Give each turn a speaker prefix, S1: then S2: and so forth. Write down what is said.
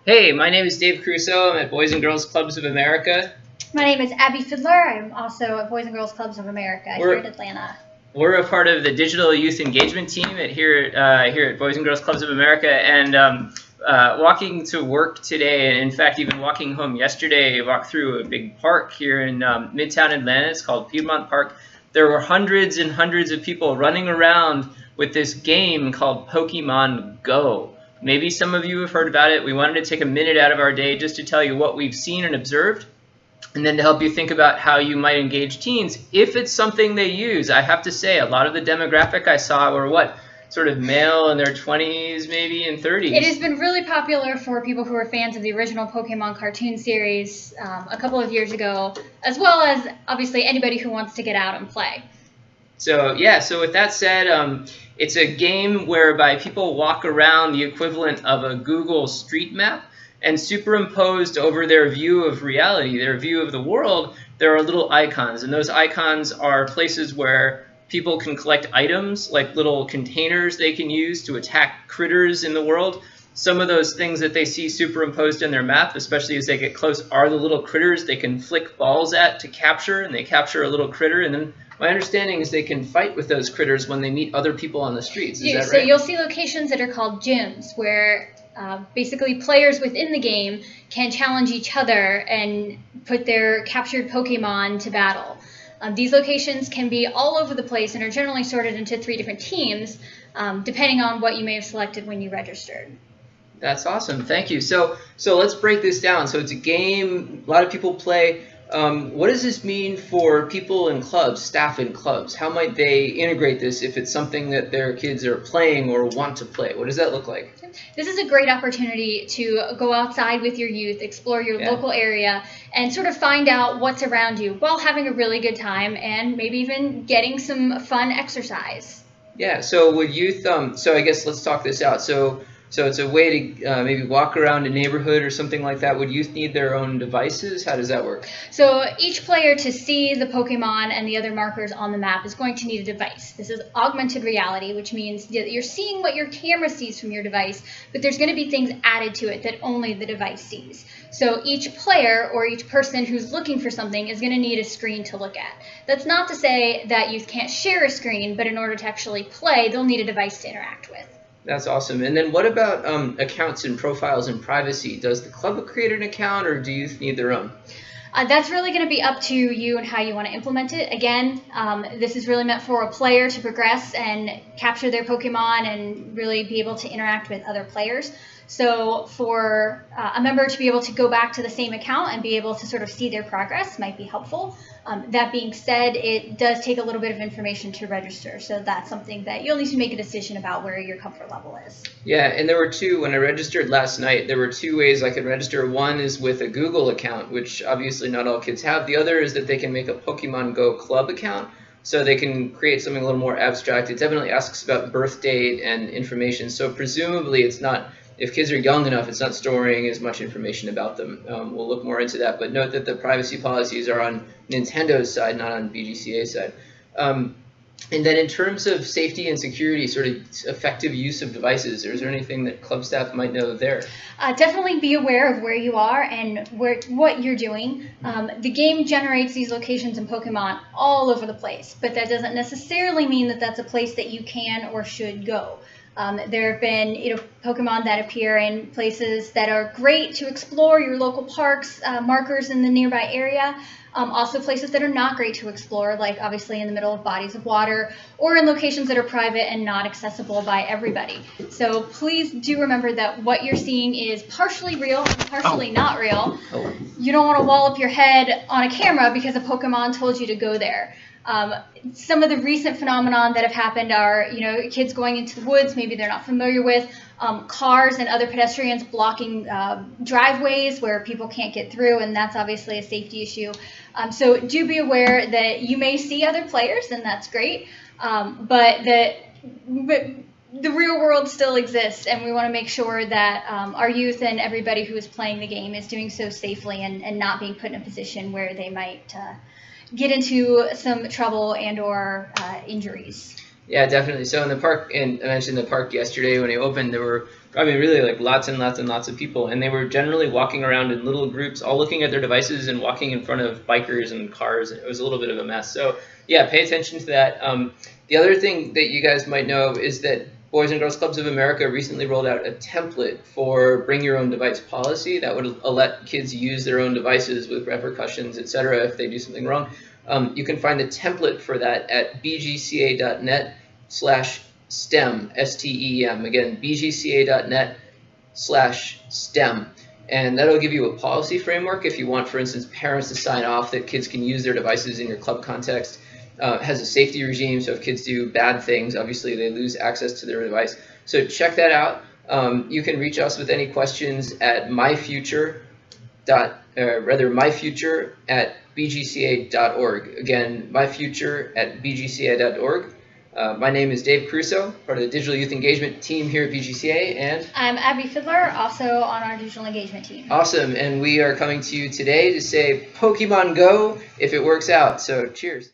S1: Hey, my name is Dave Crusoe. I'm at Boys and Girls Clubs of America.
S2: My name is Abby Fiddler. I'm also at Boys and Girls Clubs of America here in Atlanta.
S1: We're a part of the digital youth engagement team here at Boys and Girls Clubs of America, and walking to work today, and in fact even walking home yesterday, I walked through a big park here in Midtown Atlanta. It's called Piedmont Park. There were hundreds and hundreds of people running around with this game called Pokemon Go. Maybe some of you have heard about it. We wanted to take a minute out of our day just to tell you what we've seen and observed, and then to help you think about how you might engage teens if it's something they use. I have to say, a lot of the demographic I saw were sort of male in their 20s, maybe in 30s.
S2: It has been really popular for people who are fans of the original Pokemon cartoon series a couple of years ago, as well as obviously anybody who wants to get out and play.
S1: So yeah, so with that said, it's a game whereby people walk around the equivalent of a Google Street Map, and superimposed over their view of reality, their view of the world, there are little icons. And those icons are places where people can collect items, like little containers they can use to attack critters in the world. Some of those things that they see superimposed in their map, especially as they get close, are the little critters they can flick balls at to capture, and they capture a little critter, and then my understanding is they can fight with those critters when they meet other people on the streets. Is that right?
S2: So you'll see locations that are called gyms, where basically players within the game can challenge each other and put their captured Pokemon to battle. These locations can be all over the place and are generally sorted into 3 different teams, depending on what you may have selected when you registered.
S1: That's awesome. Thank you. So let's break this down. So it's a game a lot of people play. What does this mean for people in clubs, staff in clubs? How might they integrate this if it's something that their kids are playing or want to play? What does that look like?
S2: This is a great opportunity to go outside with your youth, explore your local area, and sort of find out what's around you while having a really good time and maybe even getting some fun exercise.
S1: Yeah, so with youth, so I guess let's talk this out. So it's a way to maybe walk around a neighborhood or something like that. Would youth need their own devices? How does that work?
S2: So each player, to see the Pokemon and the other markers on the map, is going to need a device. This is augmented reality, which means that you're seeing what your camera sees from your device, but there's going to be things added to it that only the device sees. So each player or each person who's looking for something is going to need a screen to look at. That's not to say that youth can't share a screen, but in order to actually play, they'll need a device to interact with.
S1: That's awesome. And then what about accounts and profiles and privacy? Does the club create an account, or do youth need their own?
S2: That's really going to be up to you and how you want to implement it. Again, this is really meant for a player to progress and capture their Pokemon and really be able to interact with other players. So for a member to be able to go back to the same account and be able to sort of see their progress might be helpful. That being said, it does take a little bit of information to register, so that's something that you'll need to make a decision about where your comfort level is.
S1: Yeah, and there were 2, when I registered last night, there were 2 ways I could register. One is with a Google account, which obviously not all kids have. The other is that they can make a Pokemon Go club account, so they can create something a little more abstract. It definitely asks about birth date and information, so presumably it's not, if kids are young enough, it's not storing as much information about them. We'll look more into that, but note that the privacy policies are on Nintendo's side, not on BGCA's side. And then in terms of safety and security, sort of effective use of devices, is there anything that club staff might know there?
S2: Definitely be aware of where you are and what you're doing. The game generates these locations in Pokemon all over the place, but that doesn't necessarily mean that that's a place that you can or should go. There have been Pokemon that appear in places that are great to explore, your local parks, markers in the nearby area. Also places that are not great to explore, like obviously in the middle of bodies of water or in locations that are private and not accessible by everybody. So please do remember that what you're seeing is partially real and partially not real. You don't want to wall up your head on a camera because a Pokemon told you to go there. Some of the recent phenomenon that have happened are, kids going into the woods, maybe they're not familiar with, cars and other pedestrians blocking driveways where people can't get through, and that's obviously a safety issue. So do be aware that you may see other players, and that's great, but the real world still exists, and we want to make sure that our youth and everybody who is playing the game is doing so safely and not being put in a position where they might get into some trouble and or injuries.
S1: Yeah, definitely. So in the park, and I mentioned the park yesterday when it opened, there were, I mean, really like lots and lots and lots of people, and they were generally walking around in little groups, all looking at their devices and walking in front of bikers and cars. It was a little bit of a mess. So yeah, pay attention to that. The other thing that you guys might know is that Boys and Girls Clubs of America recently rolled out a template for bring your own device policy that would let kids use their own devices with repercussions, etc. if they do something wrong. You can find the template for that at bgca.net/STEM, STEM. Again, bgca.net/STEM. And that'll give you a policy framework if you want, for instance, parents to sign off that kids can use their devices in your club context. Has a safety regime, so if kids do bad things, obviously they lose access to their device. So check that out. You can reach us with any questions at My.Future at bgca.org. Again, myfuture@bgca.org. My name is Dave Crusoe, part of the Digital Youth Engagement team here at BGCA, and
S2: I'm Abby Fiddler, also on our Digital Engagement team.
S1: Awesome, and we are coming to you today to say Pokemon Go if it works out. So cheers.